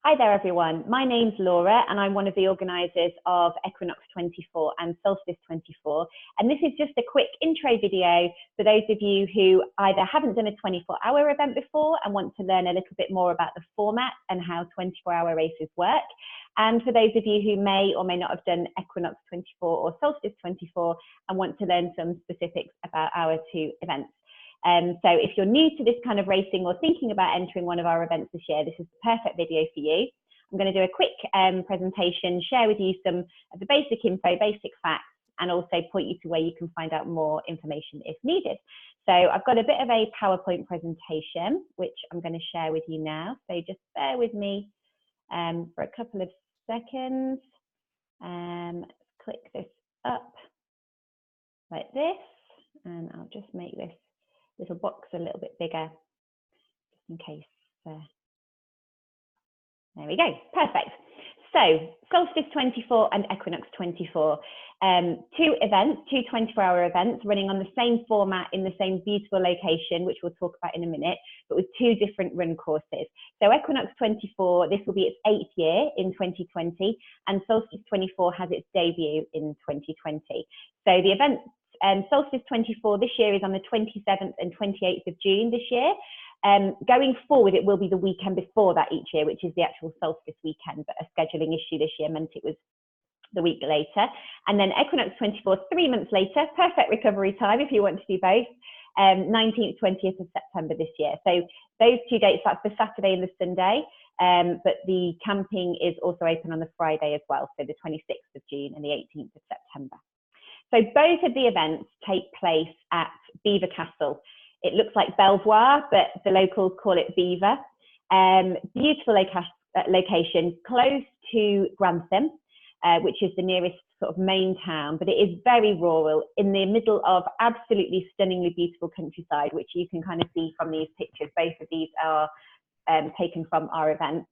Hi there everyone, my name's Laura and I'm one of the organisers of Equinox24 and Solstice24, and this is just a quick intro video for those of you who either haven't done a 24-hour event before and want to learn a little bit more about the format and how 24-hour races work, and for those of you who may or may not have done Equinox24 or Solstice24 and want to learn some specifics about our two events. So if you're new to this kind of racing or thinking about entering one of our events this year, this is the perfect video for you. I'm going to do a quick presentation, share with you some of the basic info, basic facts, and also point you to where you can find out more information if needed. So I've got a bit of a PowerPoint presentation, which I'm going to share with you now. So just bear with me for a couple of seconds. Let's click this up like this, and I'll just make this little box a little bit bigger, just in case. There we go, perfect. So Solstice24 and Equinox24, two events, two 24-hour events running on the same format in the same beautiful location, which we'll talk about in a minute, but with two different run courses. So Equinox24, this will be its 8th year in 2020, and Solstice24 has its debut in 2020. So the event Solstice24 this year is on the 27th and 28th of June this year. Going forward, it will be the weekend before that each year, which is the actual solstice weekend, but a scheduling issue this year meant it was the week later. And then Equinox24, 3 months later, perfect recovery time if you want to do both, 19th, 20th of September this year. So those two dates, that's the Saturday and the Sunday, but the camping is also open on the Friday as well, so the 26th of June and the 18th of September. So both of the events take place at Belvoir Castle. It looks like Belvoir, but the locals call it Belvoir. Beautiful location, close to Grantham, which is the nearest sort of main town, but it is very rural in the middle of absolutely stunningly beautiful countryside, which you can kind of see from these pictures. Both of these are taken from our event,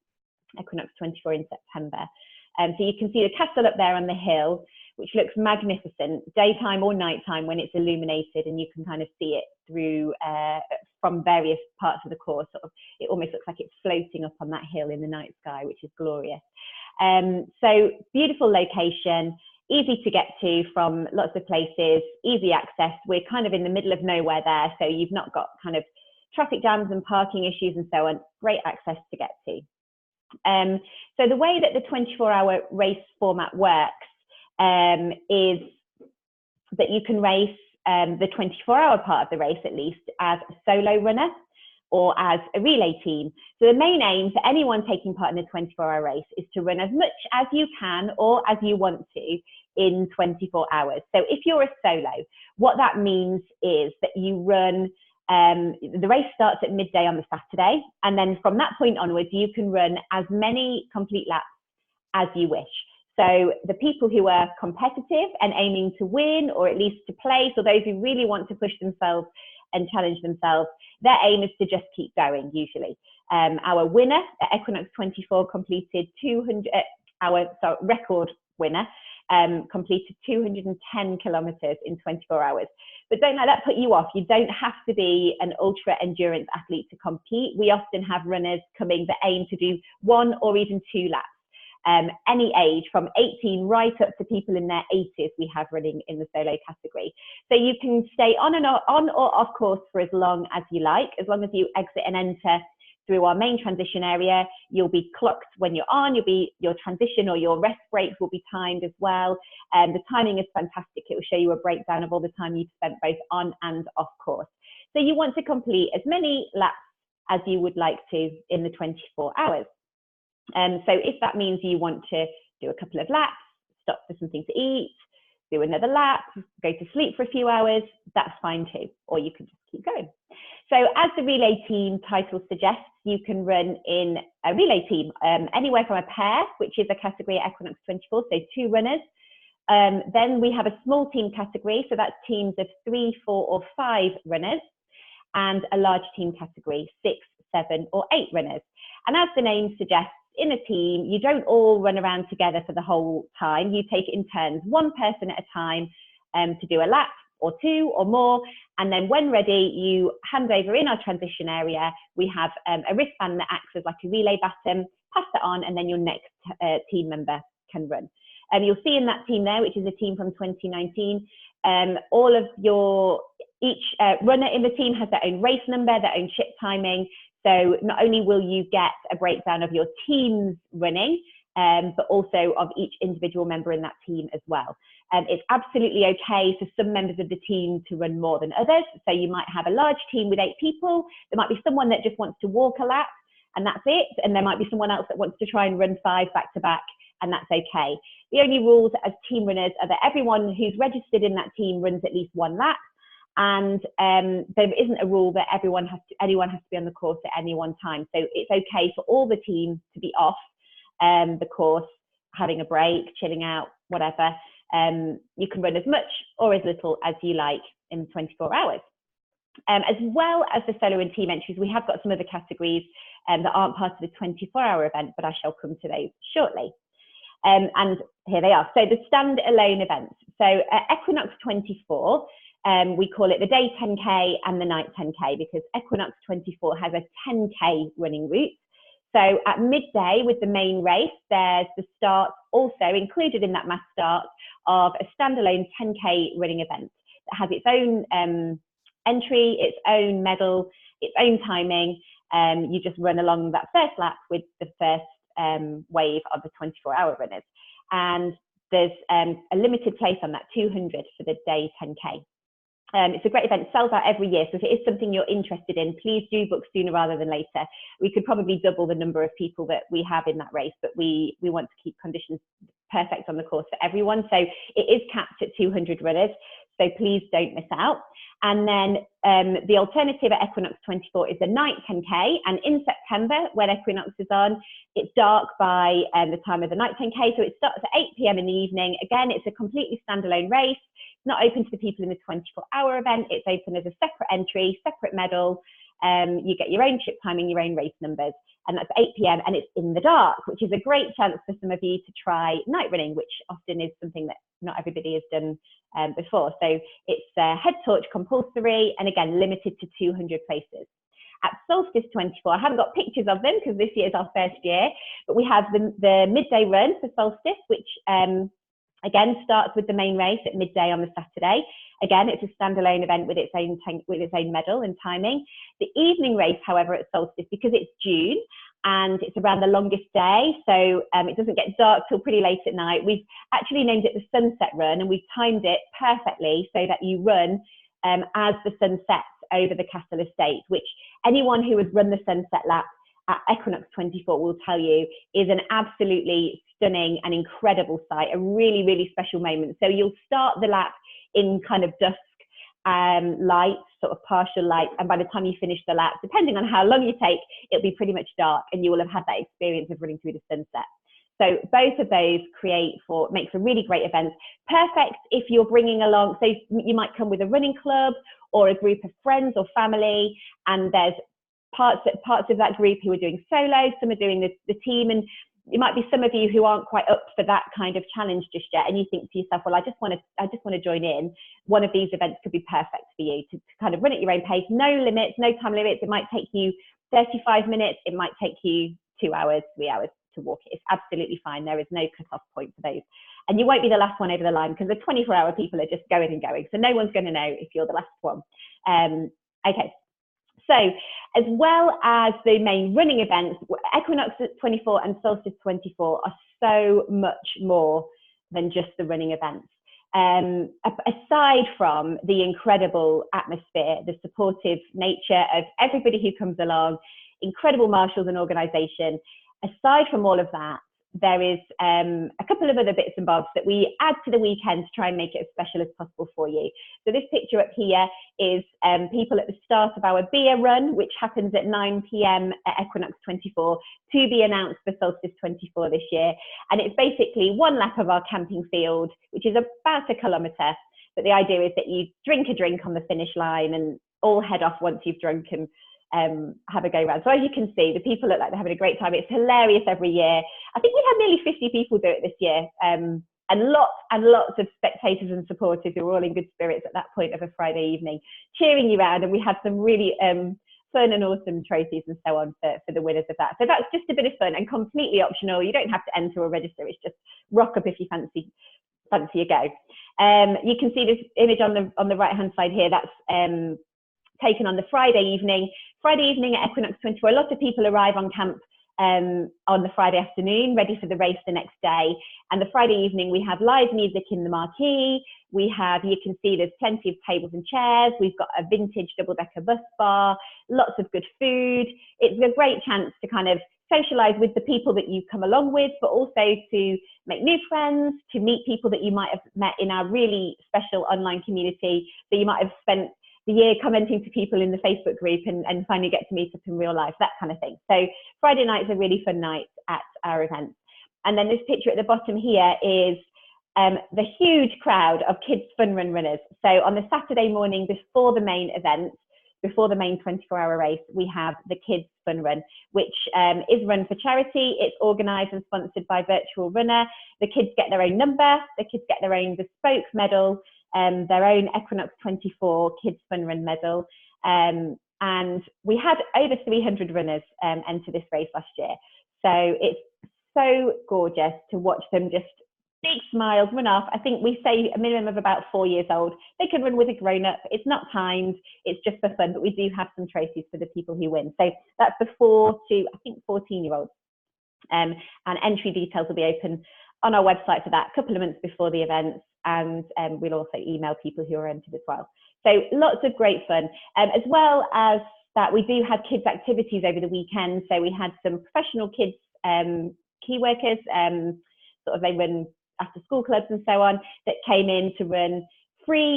Equinox24 in September. So you can see the castle up there on the hill, which looks magnificent, daytime or nighttime when it's illuminated, and you can kind of see it through from various parts of the course. Sort of, it almost looks like it's floating up on that hill in the night sky, which is glorious. So beautiful location, easy to get to from lots of places, easy access. We're kind of in the middle of nowhere there, so you've not got kind of traffic jams and parking issues and so on. Great access to get to. So the way that the 24-hour race format works is that you can race the 24-hour part of the race, at least, as a solo runner or as a relay team. So the main aim for anyone taking part in the 24-hour race is to run as much as you can or as you want to in 24 hours. So if you're a solo, what that means is that you run, the race starts at midday on the Saturday, and then from that point onwards, you can run as many complete laps as you wish. So the people who are competitive and aiming to win, or at least to place, or those who really want to push themselves and challenge themselves, their aim is to just keep going, usually. Our winner at Equinox24 completed record winner, completed 210 kilometers in 24 hours. But don't let that put you off. You don't have to be an ultra endurance athlete to compete. We often have runners coming that aim to do 1 or even 2 laps. Any age, from 18 right up to people in their 80s, we have running in the solo category. So you can stay on or off course for as long as you like. As long as you exit and enter through our main transition area, you'll be clocked when you're on. Your transition or your rest breaks will be timed as well. The timing is fantastic. It will show you a breakdown of all the time you've spent both on and off course. So you want to complete as many laps as you would like to in the 24 hours. So if that means you want to do a couple of laps, stop for something to eat, do another lap, go to sleep for a few hours, that's fine too, or you can just keep going. So as the relay team title suggests, you can run in a relay team, anywhere from a pair, which is a category at Equinox24, so 2 runners. Then we have a small team category, so that's teams of 3, 4 or 5 runners, and a large team category, 6, 7 or 8 runners. And as the name suggests, in a team, you don't all run around together for the whole time. You take it in turns, one person at a time, to do a lap, or 2 or more. And then when ready, you hand over in our transition area. We have a wristband that acts as like a relay button, pass it on, and then your next team member can run. You'll see in that team there, which is a team from 2019, all of each runner in the team has their own race number, their own chip timing. So not only will you get a breakdown of your team's running, but also of each individual member in that team as well. It's absolutely okay for some members of the team to run more than others. So you might have a large team with 8 people. There might be someone that just wants to walk a lap, and that's it. And there might be someone else that wants to try and run 5 back to back, and that's okay. The only rules as team runners are that everyone who's registered in that team runs at least 1 lap. And there isn't a rule that anyone has to be on the course at any one time. So it's okay for all the team to be off the course, having a break, chilling out, whatever. You can run as much or as little as you like in 24 hours. As well as the solo and team entries, we have got some other categories that aren't part of the 24-hour event, but I shall come to those shortly. And here they are. So the standalone events. So Equinox24, we call it the day 10K and the night 10K because Equinox24 has a 10K running route. So at midday with the main race, there's the start, also included in that mass start, of a standalone 10K running event that has its own entry, its own medal, its own timing. You just run along that first lap with the first wave of the 24-hour runners. And there's a limited place on that 200 for the day 10K. It's a great event, it sells out every year. So if it is something you're interested in, please do book sooner rather than later. We could probably double the number of people that we have in that race, but we want to keep conditions perfect on the course for everyone. So it is capped at 200 runners. So please don't miss out. And then the alternative at Equinox24 is the night 10K. And in September, when Equinox is on, it's dark by the time of the night 10K. So it starts at 8 p.m. in the evening. Again, it's a completely standalone race. It's not open to the people in the 24-hour event. It's open as a separate entry, separate medal. You get your own chip timing, your own race numbers. And that's 8 p.m. and it's in the dark, which is a great chance for some of you to try night running, which often is something that not everybody has done before. So it's head torch compulsory and again, limited to 200 places. At Solstice24, I haven't got pictures of them because this year is our first year, but we have the midday run for Solstice, which again starts with the main race at midday on the Saturday. Again, it's a standalone event with its own medal and timing. The evening race, however, at Solstice, because it's June and it's around the longest day, so it doesn't get dark till pretty late at night. We've actually named it the Sunset Run, and we've timed it perfectly so that you run as the sun sets over the Castle Estate, which anyone who has run the sunset lap at Equinox24 will tell you is an absolutely stunning and incredible sight, a really, really special moment. So you'll start the lap in kind of dusk light, sort of partial light, and by the time you finish the lap, depending on how long you take, it'll be pretty much dark and you will have had that experience of running through the sunset. So both of those make for really great events. Perfect if you're bringing along, so you might come with a running club or a group of friends or family, and there's parts of that group who are doing solo, some are doing the team, and it might be some of you who aren't quite up for that kind of challenge just yet, and you think to yourself, well, I just want to join in. One of these events could be perfect for you to kind of run at your own pace. No limits, no time limits. It might take you 35 minutes. It might take you 2 hours, 3 hours to walk it. It's absolutely fine. There is no cut-off point for those. And you won't be the last one over the line because the 24-hour people are just going and going. So no one's going to know if you're the last one. Okay. So as well as the main running events, Equinox24 and Solstice24 are so much more than just the running events. Aside from the incredible atmosphere, the supportive nature of everybody who comes along, incredible marshals and organisation, aside from all of that, there is a couple of other bits and bobs that we add to the weekend to try and make it as special as possible for you. So this picture up here is people at the start of our beer run, which happens at 9 p.m. at Equinox24, to be announced for Solstice24 this year. And it's basically one lap of our camping field, which is about 1 kilometre. But the idea is that you drink a drink on the finish line and all head off once you've drunk and have a go round. So as you can see, the people look like they're having a great time. It's hilarious every year. I think we had nearly 50 people do it this year, and lots of spectators and supporters who were all in good spirits at that point of a Friday evening, cheering you on. And we had some really fun and awesome trophies and so on for the winners of that. So that's just a bit of fun and completely optional. You don't have to enter or register. It's just rock up if you fancy a go. You can see this image on the right hand side here. That's taken on the Friday evening at Equinox24. A lot of people arrive on camp on the Friday afternoon, ready for the race the next day. And the Friday evening, we have live music in the marquee. We have, you can see there's plenty of tables and chairs. We've got a vintage double-decker bus bar, lots of good food. It's a great chance to kind of socialize with the people that you come along with, but also to make new friends, to meet people that you might have met in our really special online community that you might have spent the year commenting to people in the Facebook group and finally get to meet up in real life, that kind of thing. So Friday nights are really fun nights at our events. And then this picture at the bottom here is the huge crowd of kids fun run runners. So on the Saturday morning before the main event, before the main 24-hour race, we have the Kids Fun Run, which is run for charity. It's organised and sponsored by Virtual Runner. The kids get their own number, the kids get their own bespoke medal, their own Equinox24 Kids Fun Run medal. And we had over 300 runners enter this race last year. So it's so gorgeous to watch them just big smiles, run off. I think we say a minimum of about 4 years old. They can run with a grown-up. It's not timed. It's just for fun, but we do have some trophies for the people who win. So that's the 4 to, I think, 14-year-olds. And entry details will be open on our website for that a couple of months before the events. And we'll also email people who are entered as well. So lots of great fun. As well as that, we do have kids activities over the weekend. So we had some professional kids key workers, sort of they run after school clubs and so on, that came in to run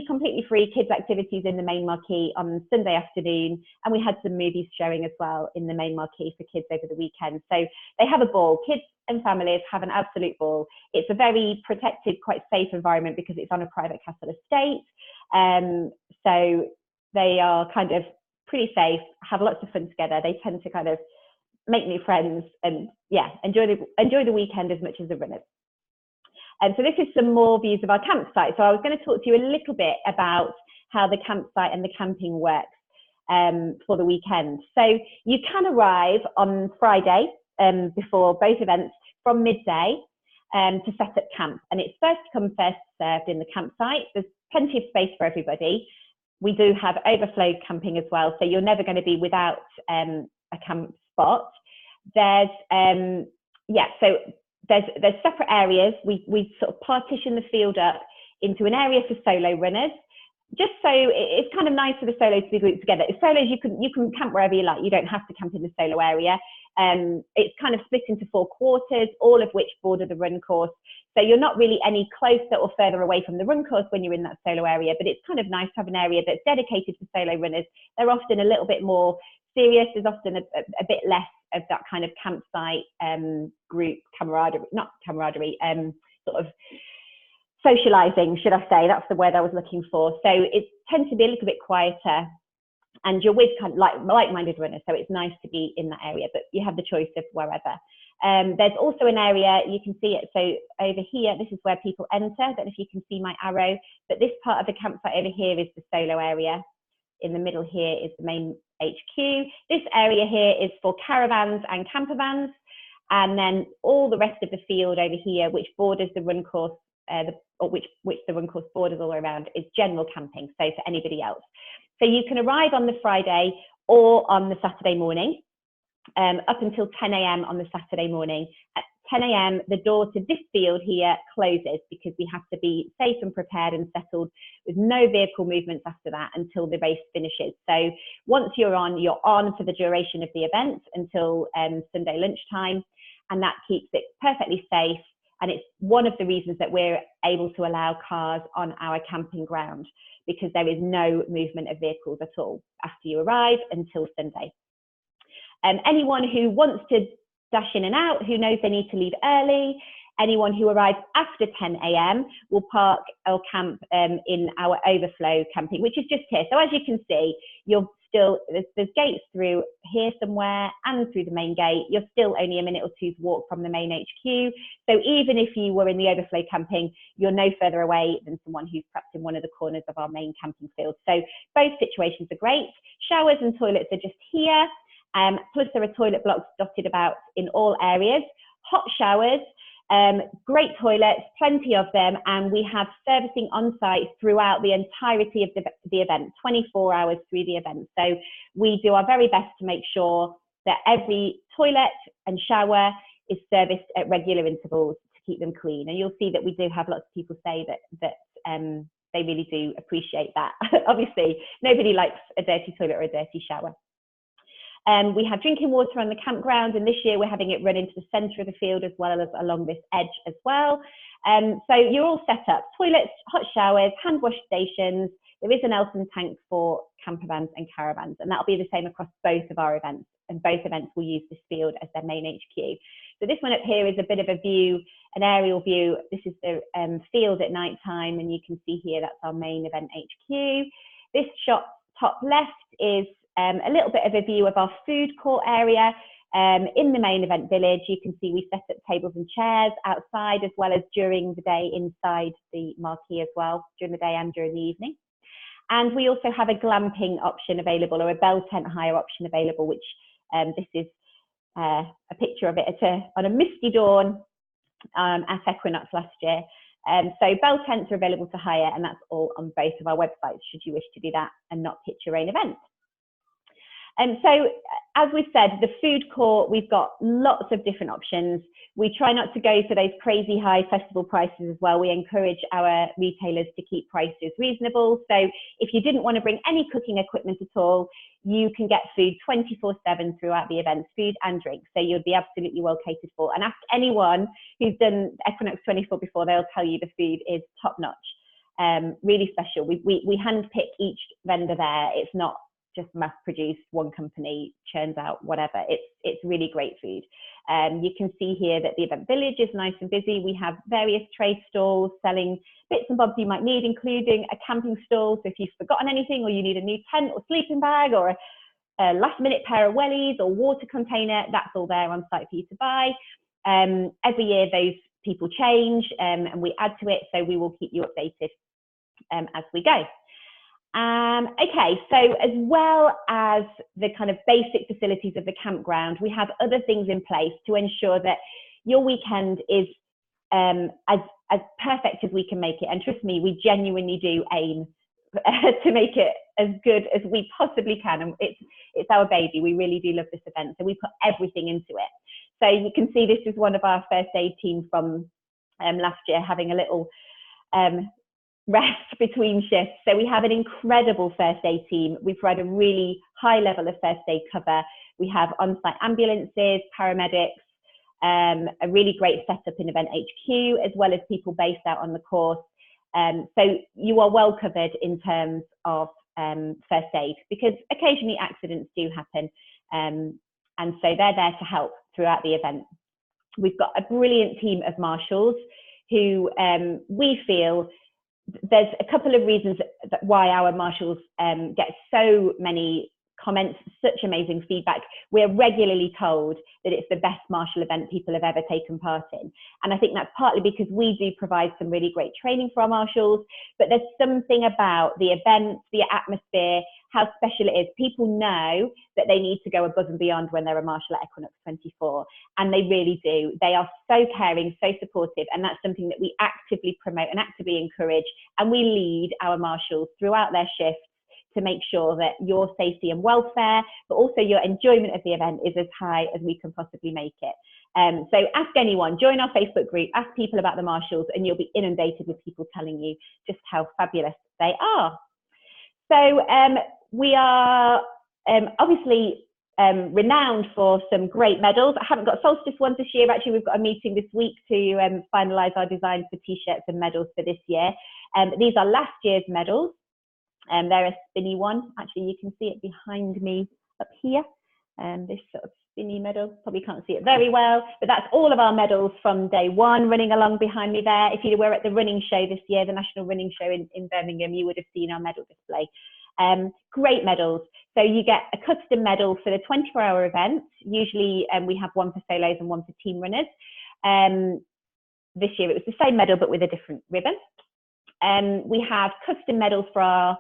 completely free kids activities in the main marquee on Sunday afternoon. And we had some movies showing as well in the main marquee for kids over the weekend. So they have a ball. Kids and families have an absolute ball. It's a very protected, quite safe environment because it's on a private castle estate. So they are kind of pretty safe, have lots of fun together. They tend to kind of make new friends and yeah, enjoy the weekend as much as the runners. And so this is some more views of our campsite. So I was going to talk to you a little bit about how the campsite and the camping works for the weekend. So you can arrive on Friday before both events from midday to set up camp. And it's first come, first served in the campsite. There's plenty of space for everybody. We do have overflow camping as well. So you're never going to be without a camp spot. There's, there's separate areas. We sort of partition the field up into an area for solo runners, just so it's kind of nice for the solos to be grouped together. As solos, you can camp wherever you like. You don't have to camp in the solo area. It's kind of split into 4 quarters, all of which border the run course. So you're not really any closer or further away from the run course when you're in that solo area, but it's kind of nice to have an area that's dedicated for solo runners. They're often a little bit more serious. There's often a bit less of that kind of campsite group camaraderie, not camaraderie, sort of socializing, should I say. That's the word I was looking for. So it tends to be a little bit quieter and you're with kind of like-minded runners. So it's nice to be in that area, but you have the choice of wherever. There's also an area, you can see it. So over here, this is where people enter. I don't know if you can see my arrow, but this part of the campsite over here is the solo area. In the middle here is the main HQ. This area here is for caravans and camper vans. And then all the rest of the field over here, which borders the run course, which the run course borders all around, is general camping, so for anybody else. So you can arrive on the Friday or on the Saturday morning, up until 10 a.m. on the Saturday morning. At 10 a.m, the door to this field here closes because we have to be safe and prepared and settled with no vehicle movements after that until the race finishes. So once you're on for the duration of the event until Sunday lunchtime, and that keeps it perfectly safe. And it's one of the reasons that we're able to allow cars on our camping ground, because there is no movement of vehicles at all after you arrive until Sunday. Anyone who wants to dash in and out, who knows they need to leave early, anyone who arrives after 10 a.m. will park or camp in our overflow camping, which is just here. So as you can see, you're there's gates through here somewhere and through the main gate. You're still only a minute or two's walk from the main HQ. So even if you were in the overflow camping, you're no further away than someone who's perhaps in one of the corners of our main camping field. So both situations are great. Showers and toilets are just here. Plus there are toilet blocks dotted about in all areas. Hot showers. Great toilets, plenty of them, and we have servicing on site throughout the entirety of the event, 24 hours through the event. So we do our very best to make sure that every toilet and shower is serviced at regular intervals to keep them clean. And you'll see that we do have lots of people say that they really do appreciate that. Obviously, nobody likes a dirty toilet or a dirty shower. We have drinking water on the campground, and this year we're having it run into the centre of the field as well as along this edge as well. So you're all set up, toilets, hot showers, hand wash stations. There is an Elton tank for camper vans and caravans, and that'll be the same across both of our events, and both events will use this field as their main HQ. So this one up here is a bit of a view, an aerial view. This is the field at night time, and you can see here that's our main event HQ. This shot top left is a little bit of a view of our food court area in the main event village. You can see we set up tables and chairs outside as well as during the day inside the marquee as well, during the day and during the evening. And we also have a glamping option available, or a bell tent hire option available, which this is a picture of it on a misty dawn at Equinox last year. So bell tents are available to hire, and that's all on both of our websites should you wish to do that and not pitch your own event. So as we said, the food court, we've got lots of different options. We try not to go for those crazy high festival prices as well. We encourage our retailers to keep prices reasonable. So if you didn't want to bring any cooking equipment at all, you can get food 24/7 throughout the events, food and drink. So you'll be absolutely well catered for. And ask anyone who's done Equinox 24 before, they'll tell you the food is top notch, really special. We handpick each vendor there. It's not just mass produced, one company churns out whatever. It's really great food. You can see here that the event village is nice and busy. We have various trade stalls selling bits and bobs you might need, including a camping stall. So if you've forgotten anything, or you need a new tent or sleeping bag, or a last minute pair of wellies or water container, that's all there on site for you to buy. Every year those people change and we add to it, so we will keep you updated as we go. Okay, so as well as the kind of basic facilities of the campground, we have other things in place to ensure that your weekend is as perfect as we can make it. And trust me, we genuinely do aim to make it as good as we possibly can. And it's our baby. We really do love this event. So we put everything into it. So you can see this is one of our first aid team from last year, having a little rest between shifts. So we have an incredible first aid team. We provide a really high level of first aid cover. We have on-site ambulances, paramedics, a really great setup in Event HQ, as well as people based out on the course. So you are well covered in terms of first aid, because occasionally accidents do happen. And so they're there to help throughout the event. We've got a brilliant team of marshals who we feel there's a couple of reasons why our marshals get so many comments, such amazing feedback. We're regularly told that it's the best marshal event people have ever taken part in. And I think that's partly because we do provide some really great training for our marshals, but there's something about the event, the atmosphere, how special it is. People know that they need to go above and beyond when they're a marshal at Equinox 24, and they really do. They are so caring, so supportive, and that's something that we actively promote and actively encourage, and we lead our marshals throughout their shifts to make sure that your safety and welfare, but also your enjoyment of the event is as high as we can possibly make it. So ask anyone, join our Facebook group, ask people about the marshals, and you'll be inundated with people telling you just how fabulous they are. So we are obviously renowned for some great medals. I haven't got Solstice ones this year. Actually, we've got a meeting this week to finalise our designs for t-shirts and medals for this year. These are last year's medals. They're a spinny one. Actually, you can see it behind me up here. This sort of spinny medal, probably can't see it very well, but that's all of our medals from day one running along behind me there. If you were at the running show this year, the National Running Show in Birmingham, you would have seen our medal display. Great medals. So you get a custom medal for the 24-hour event. Usually we have one for solos and one for team runners. This year it was the same medal but with a different ribbon. We have custom medals for our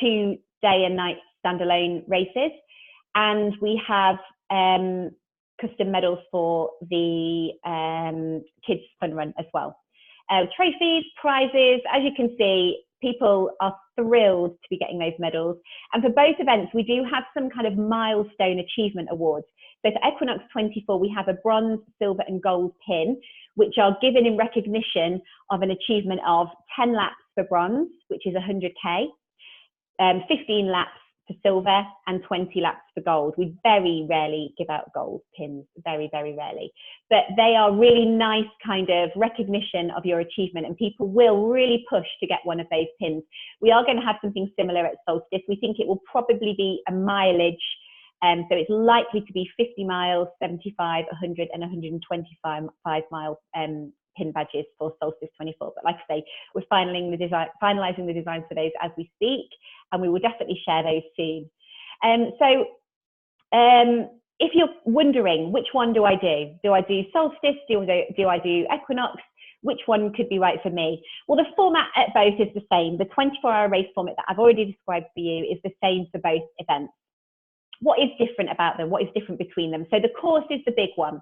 2 day and night standalone races, and we have custom medals for the kids fun run as well. Trophies, prizes, as you can see, people are thrilled to be getting those medals. And for both events, we do have some kind of milestone achievement awards. So for Equinox 24, we have a bronze, silver and gold pin, which are given in recognition of an achievement of 10 laps for bronze, which is 100K, 15 laps for silver and 20 laps for gold. We very rarely give out gold pins, very, very rarely. But they are really nice kind of recognition of your achievement, and people will really push to get one of those pins. We are going to have something similar at Solstice. We think it will probably be a mileage. So it's likely to be 50 miles, 75, 100 and 125 mile pin badges for Solstice 24. But like I say, we're finalizing the designs for those as we speak, and we will definitely share those soon. If you're wondering, which one do I do? Do I do Solstice? Do I do Equinox? Which one could be right for me? Well, the format at both is the same. The 24-hour race format that I've already described for you is the same for both events. What is different about them? What is different between them? So the course is the big one.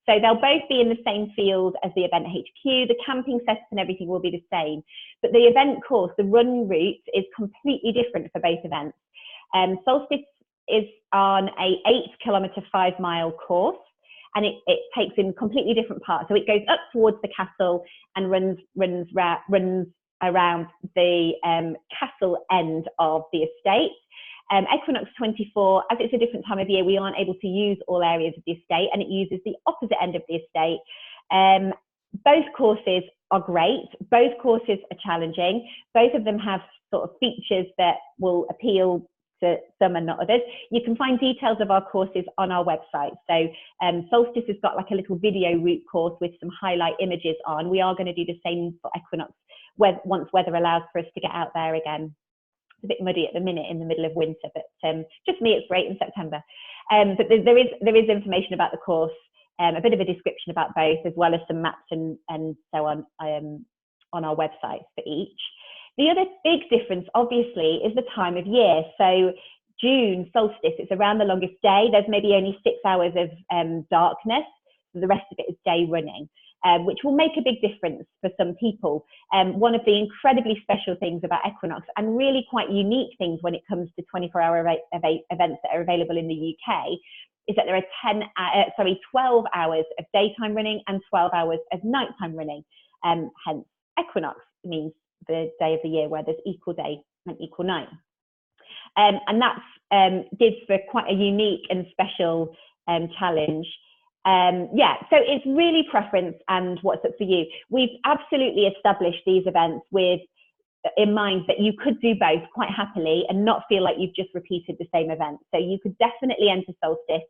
So they'll both be in the same field as the event HQ. The camping setup and everything will be the same. But the event course, the run route, is completely different for both events. Solstice is on a 8-kilometer, 5-mile course, and it takes in completely different parts. So it goes up towards the castle and runs around the castle end of the estate. Equinox 24, as it's a different time of year, we aren't able to use all areas of the estate, and it uses the opposite end of the estate. Both courses are great. Both courses are challenging. Both of them have sort of features that will appeal to some and not others. You can find details of our courses on our website. So Solstice has got like a little video route course with some highlight images on. We are going to do the same for Equinox once weather allows for us to get out there again. A bit muddy at the minute in the middle of winter, but just me, it's great in September. But there is information about the course, a bit of a description about both, as well as some maps and so on our website for each. The other big difference, obviously, is the time of year. So June solstice, it's around the longest day. There's maybe only 6 hours of darkness. So the rest of it is day running. Which will make a big difference for some people. One of the incredibly special things about Equinox, and really quite unique things when it comes to 24-hour events that are available in the UK, is that there are 12 hours of daytime running and 12 hours of nighttime running. Hence, Equinox means the day of the year where there's equal day and equal night. And that's gives for quite a unique and special challenge. So it's really preference and what's up for you. We've absolutely established these events in mind that you could do both quite happily and not feel like you've just repeated the same event. So you could definitely enter Solstice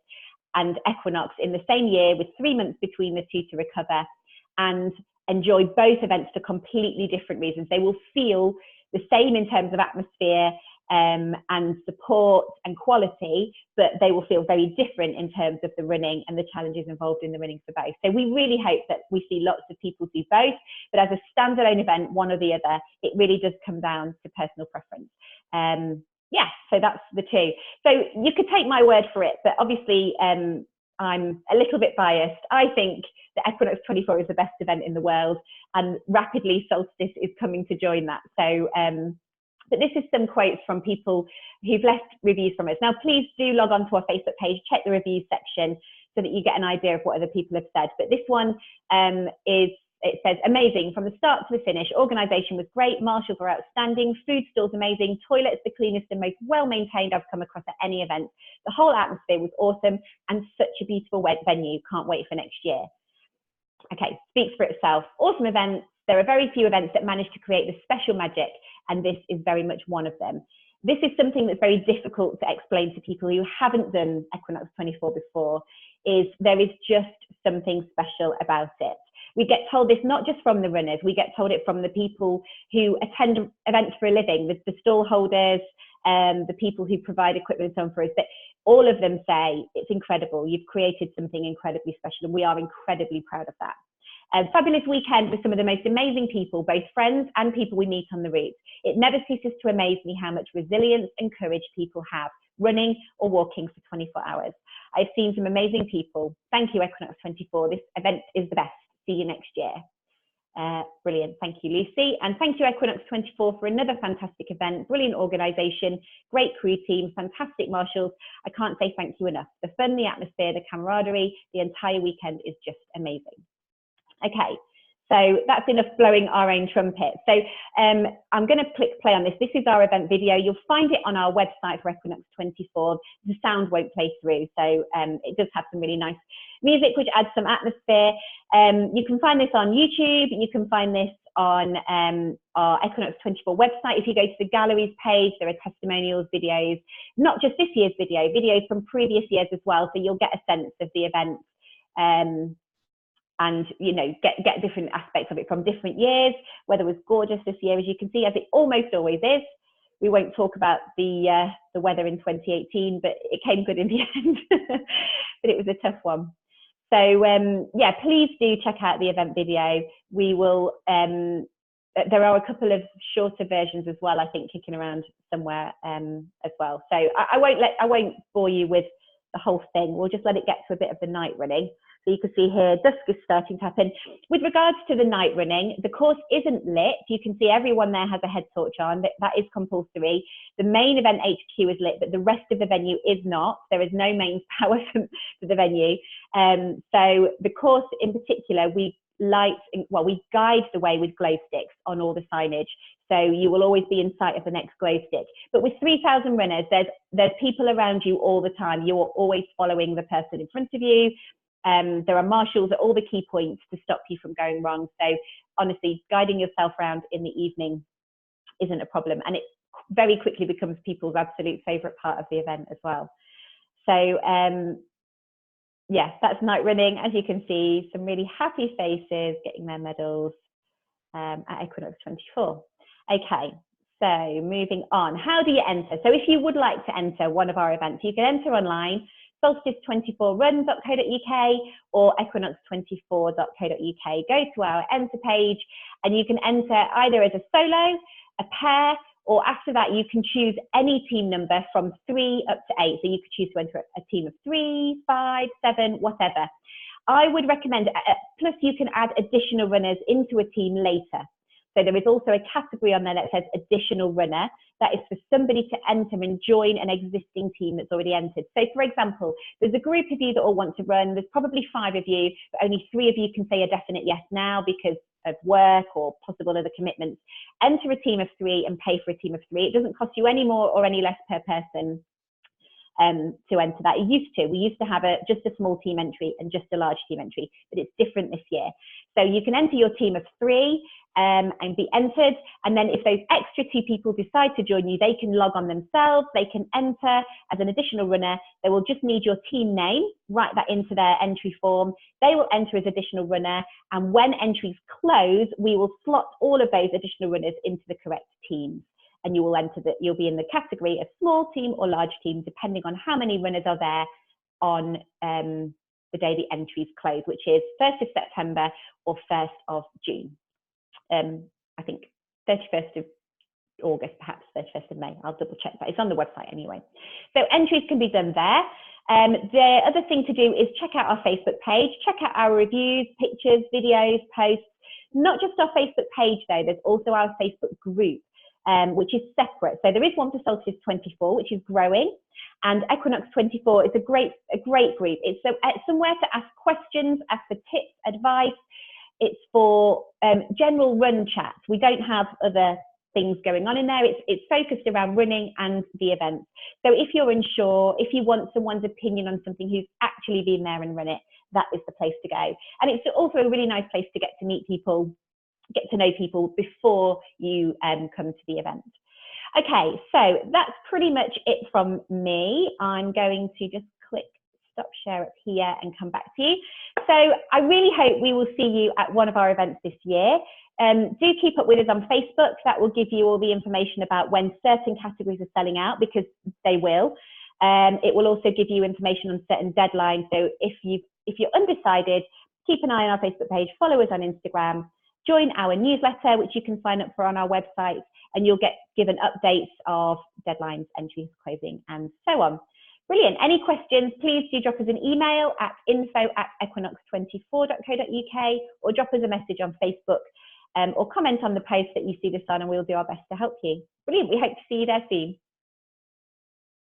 and Equinox in the same year with 3 months between the two to recover, and enjoy both events for completely different reasons. They will feel the same in terms of atmosphere and support and quality, but they will feel very different in terms of the running and the challenges involved in the running for both. So we really hope that we see lots of people do both, but as a standalone event, one or the other, it really does come down to personal preference. So that's the two. So you could take my word for it, but obviously I'm a little bit biased. I think the Equinox 24 is the best event in the world, and rapidly Solstice is coming to join that. So but this is some quotes from people who've left reviews from us. Now, please do log on to our Facebook page, check the reviews section so that you get an idea of what other people have said. But this one it says, amazing from the start to the finish. Organisation was great. Marshals were outstanding. Food stalls amazing. Toilets the cleanest and most well-maintained I've come across at any event. The whole atmosphere was awesome and such a beautiful venue. Can't wait for next year. Okay, speaks for itself. Awesome events. There are very few events that manage to create this special magic, and this is very much one of them. This is something that's very difficult to explain to people who haven't done Equinox 24 before, is there is just something special about it. We get told this not just from the runners, we get told it from the people who attend events for a living, the stall holders, the people who provide equipment and so on for us, but all of them say it's incredible. You've created something incredibly special, and we are incredibly proud of that. Fabulous weekend with some of the most amazing people, both friends and people we meet on the route. It never ceases to amaze me how much resilience and courage people have running or walking for 24 hours. I've seen some amazing people. Thank you, Equinox24. This event is the best. See you next year. Brilliant. Thank you, Lucy. And thank you, Equinox24, for another fantastic event. Brilliant organisation, great crew team, fantastic marshals. I can't say thank you enough. The fun, the atmosphere, the camaraderie, the entire weekend is just amazing. Okay, so that's enough blowing our own trumpet. So I'm going to click play on this. This is our event video. You'll find it on our website for Equinox24. The sound won't play through, so it does have some really nice music which adds some atmosphere. You can find this on YouTube. You can find this on our Equinox24 website. If you go to the galleries page, there are testimonials, videos, not just this year's video, videos from previous years as well, so you'll get a sense of the event. And you know, get different aspects of it from different years. Weather was gorgeous this year, as you can see, as it almost always is. We won't talk about the weather in 2018, but it came good in the end. But it was a tough one. So yeah, please do check out the event video. We will. There are a couple of shorter versions as well, I think, kicking around somewhere as well. So I won't bore you with the whole thing. We'll just let it get to a bit of the night running. So you can see here, dusk is starting to happen. With regards to the night running, the course isn't lit. You can see everyone there has a head torch on. That is compulsory. The main event HQ is lit, but the rest of the venue is not. There is no mains power for the venue. So the course in particular, we guide the way with glow sticks on all the signage. So you will always be in sight of the next glow stick. But with 3,000 runners, there's people around you all the time. You are always following the person in front of you. There are marshals at all the key points to stop you from going wrong. So honestly, guiding yourself around in the evening isn't a problem. And it very quickly becomes people's absolute favourite part of the event as well. So yeah, that's night running. As you can see, some really happy faces getting their medals at Equinox24. Okay, so moving on. How do you enter? So if you would like to enter one of our events, you can enter online, Solstice24run.co.uk or Equinox24.co.uk. Go to our enter page and you can enter either as a solo, a pair, or after that you can choose any team number from 3 up to 8. So you could choose to enter a team of 3, 5, 7, whatever. I would recommend, plus you can add additional runners into a team later. So there is also a category on there that says additional runner. That is for somebody to enter and join an existing team that's already entered. So for example, there's a group of you that all want to run. There's probably 5 of you, but only 3 of you can say a definite yes now because of work or possible other commitments. Enter a team of 3 and pay for a team of 3. It doesn't cost you any more or any less per person to enter that. We used to have just a small team entry and just a large team entry, but it's different this year. So you can enter your team of 3 and be entered. And then if those extra 2 people decide to join you, they can log on themselves. They can enter as an additional runner. They will just need your team name, write that into their entry form. They will enter as additional runner. And when entries close, we will slot all of those additional runners into the correct teams. And you will you'll be in the category of small team or large team, depending on how many runners are there on the day the entries close, which is 1st of September or 1st of June. I think 31st of August, perhaps 31st of May. I'll double check that. It's on the website anyway. So entries can be done there. The other thing to do is check out our Facebook page, check out our reviews, pictures, videos, posts. Not just our Facebook page though, there's also our Facebook group. Which is separate. So there is one for Solstice24, which is growing, and Equinox24 is a great group. It's somewhere to ask questions, ask for tips, advice. It's for general run chats. We don't have other things going on in there. It's focused around running and the events. So if you're unsure, if you want someone's opinion on something who's actually been there and run it, that is the place to go. And it's also a really nice place to get to meet people, get to know people before you come to the event. Okay, so that's pretty much it from me. I'm going to just click stop share up here and come back to you. So I really hope we will see you at one of our events this year. Do keep up with us on Facebook. That will give you all the information about when certain categories are selling out, because they will. It will also give you information on certain deadlines. So if you're undecided, keep an eye on our Facebook page, follow us on Instagram, join our newsletter, which you can sign up for on our website, and you'll get given updates of deadlines, entries, closing, and so on. Brilliant. Any questions, please do drop us an email at info@equinox24.co.uk, or drop us a message on Facebook, or comment on the post that you see this on, and we'll do our best to help you. Brilliant. We hope to see you there soon.